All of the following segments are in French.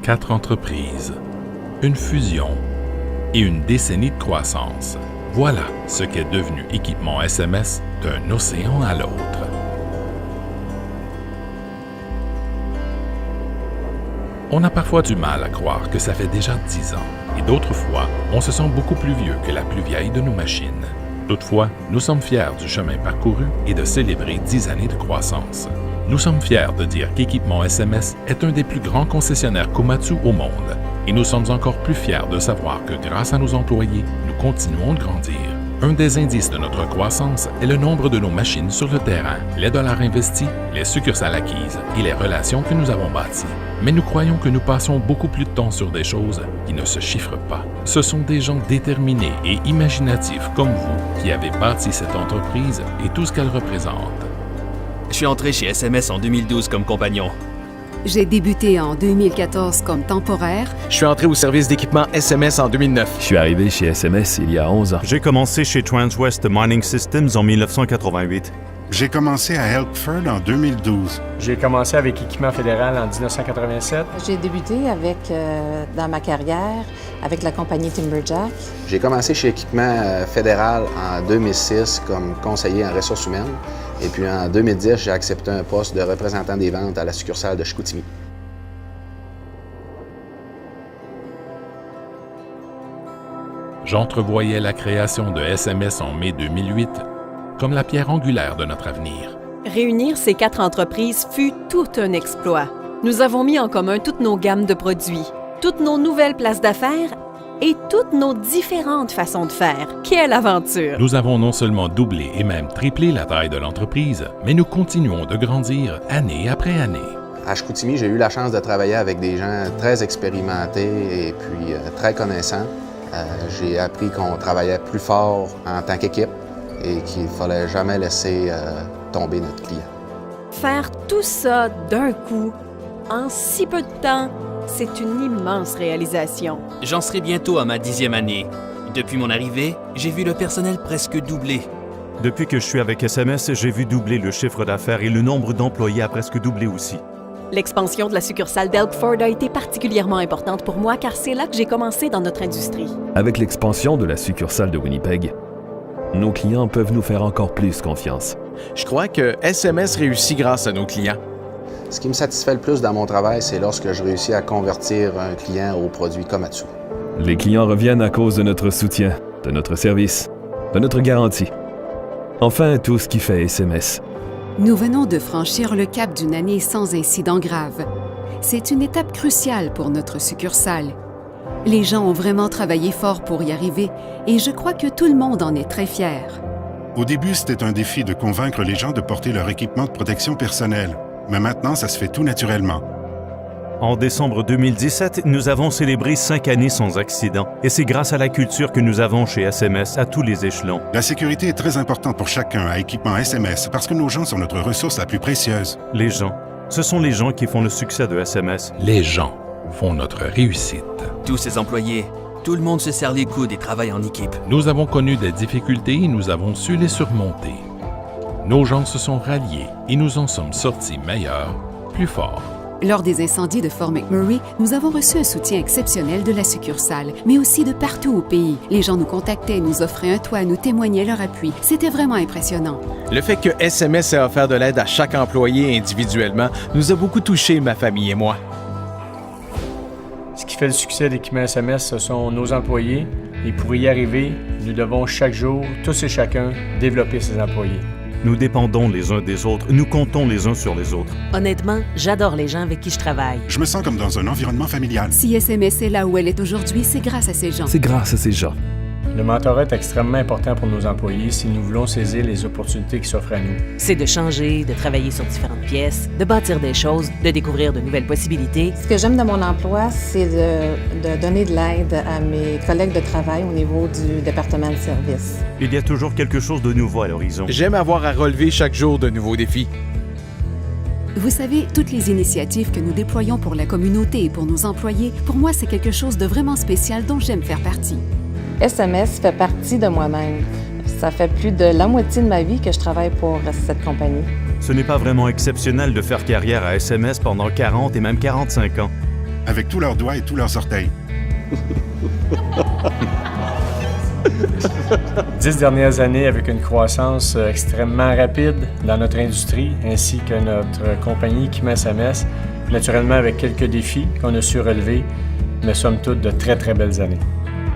4 entreprises, une fusion et une décennie de croissance. Voilà ce qu'est devenu Équipement SMS d'un océan à l'autre. On a parfois du mal à croire que ça fait déjà 10 ans, et d'autres fois, on se sent beaucoup plus vieux que la plus vieille de nos machines. Toutefois, nous sommes fiers du chemin parcouru et de célébrer 10 années de croissance. Nous sommes fiers de dire qu'Équipement SMS est un des plus grands concessionnaires Komatsu au monde, et nous sommes encore plus fiers de savoir que grâce à nos employés, nous continuons de grandir. Un des indices de notre croissance est le nombre de nos machines sur le terrain, les dollars investis, les succursales acquises et les relations que nous avons bâties. Mais nous croyons que nous passons beaucoup plus de temps sur des choses qui ne se chiffrent pas. Ce sont des gens déterminés et imaginatifs comme vous qui avez bâti cette entreprise et tout ce qu'elle représente. Je suis entré chez SMS en 2012 comme compagnon. J'ai débuté en 2014 comme temporaire. Je suis entré au service d'équipement SMS en 2009. Je suis arrivé chez SMS il y a 11 ans. J'ai commencé chez Transwest Mining Systems en 1988. J'ai commencé à Elkford en 2012. J'ai commencé avec Équipement Fédéral en 1987. J'ai débuté dans ma carrière avec la compagnie Timberjack. J'ai commencé chez Équipement Fédéral en 2006 comme conseiller en ressources humaines. Et puis en 2010, j'ai accepté un poste de représentant des ventes à la succursale de Chicoutimi. J'entrevoyais la création de SMS en mai 2008 comme la pierre angulaire de notre avenir. Réunir ces 4 entreprises fut tout un exploit. Nous avons mis en commun toutes nos gammes de produits, toutes nos nouvelles places d'affaires et toutes nos différentes façons de faire. Quelle aventure! Nous avons non seulement doublé et même triplé la taille de l'entreprise, mais nous continuons de grandir année après année. À Chicoutimi, j'ai eu la chance de travailler avec des gens très expérimentés et puis très connaissants. J'ai appris qu'on travaillait plus fort en tant qu'équipe et qu'il ne fallait jamais laisser tomber notre client. Faire tout ça d'un coup, en si peu de temps, c'est une immense réalisation. J'en serai bientôt à ma 10e année. Depuis mon arrivée, j'ai vu le personnel presque doubler. Depuis que je suis avec SMS, j'ai vu doubler le chiffre d'affaires et le nombre d'employés a presque doublé aussi. L'expansion de la succursale d'Elkford a été particulièrement importante pour moi car c'est là que j'ai commencé dans notre industrie. Avec l'expansion de la succursale de Winnipeg, nos clients peuvent nous faire encore plus confiance. Je crois que SMS réussit grâce à nos clients. Ce qui me satisfait le plus dans mon travail, c'est lorsque je réussis à convertir un client au produit Komatsu. Les clients reviennent à cause de notre soutien, de notre service, de notre garantie. Enfin, tout ce qui fait SMS. Nous venons de franchir le cap d'une année sans incident grave. C'est une étape cruciale pour notre succursale. Les gens ont vraiment travaillé fort pour y arriver et je crois que tout le monde en est très fier. Au début, c'était un défi de convaincre les gens de porter leur équipement de protection personnelle. Mais maintenant, ça se fait tout naturellement. En décembre 2017, nous avons célébré 5 années sans accident. Et c'est grâce à la culture que nous avons chez SMS à tous les échelons. La sécurité est très importante pour chacun à Équipement SMS parce que nos gens sont notre ressource la plus précieuse. Les gens. Ce sont les gens qui font le succès de SMS. Les gens font notre réussite. Tous ces employés, tout le monde se serre les coudes et travaille en équipe. Nous avons connu des difficultés et nous avons su les surmonter. Nos gens se sont ralliés et nous en sommes sortis meilleurs, plus forts. Lors des incendies de Fort McMurray, nous avons reçu un soutien exceptionnel de la succursale, mais aussi de partout au pays. Les gens nous contactaient, nous offraient un toit, nous témoignaient leur appui. C'était vraiment impressionnant. Le fait que SMS ait offert de l'aide à chaque employé individuellement nous a beaucoup touchés, ma famille et moi. Ce qui fait le succès d'Équipement SMS, ce sont nos employés. Et pour y arriver, nous devons chaque jour, tous et chacun, développer ces employés. Nous dépendons les uns des autres, nous comptons les uns sur les autres. Honnêtement, j'adore les gens avec qui je travaille. Je me sens comme dans un environnement familial. Si SMS est là où elle est aujourd'hui, c'est grâce à ces gens. C'est grâce à ces gens. Le mentorat est extrêmement important pour nos employés si nous voulons saisir les opportunités qui s'offrent à nous. C'est de changer, de travailler sur différentes pièces, de bâtir des choses, de découvrir de nouvelles possibilités. Ce que j'aime de mon emploi, c'est de donner de l'aide à mes collègues de travail au niveau du département de service. Il y a toujours quelque chose de nouveau à l'horizon. J'aime avoir à relever chaque jour de nouveaux défis. Vous savez, toutes les initiatives que nous déployons pour la communauté et pour nos employés, pour moi, c'est quelque chose de vraiment spécial dont j'aime faire partie. SMS fait partie de moi-même. Ça fait plus de la moitié de ma vie que je travaille pour cette compagnie. Ce n'est pas vraiment exceptionnel de faire carrière à SMS pendant 40 et même 45 ans. avec tous leurs doigts et tous leurs orteils. 10 dernières années avec une croissance extrêmement rapide dans notre industrie ainsi que notre compagnie Équipement SMS, naturellement avec quelques défis qu'on a su relever, mais somme toute de très très belles années.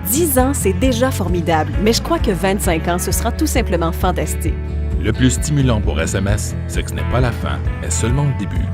10 ans, c'est déjà formidable, mais je crois que 25 ans, ce sera tout simplement fantastique. Le plus stimulant pour SMS, c'est que ce n'est pas la fin, mais seulement le début.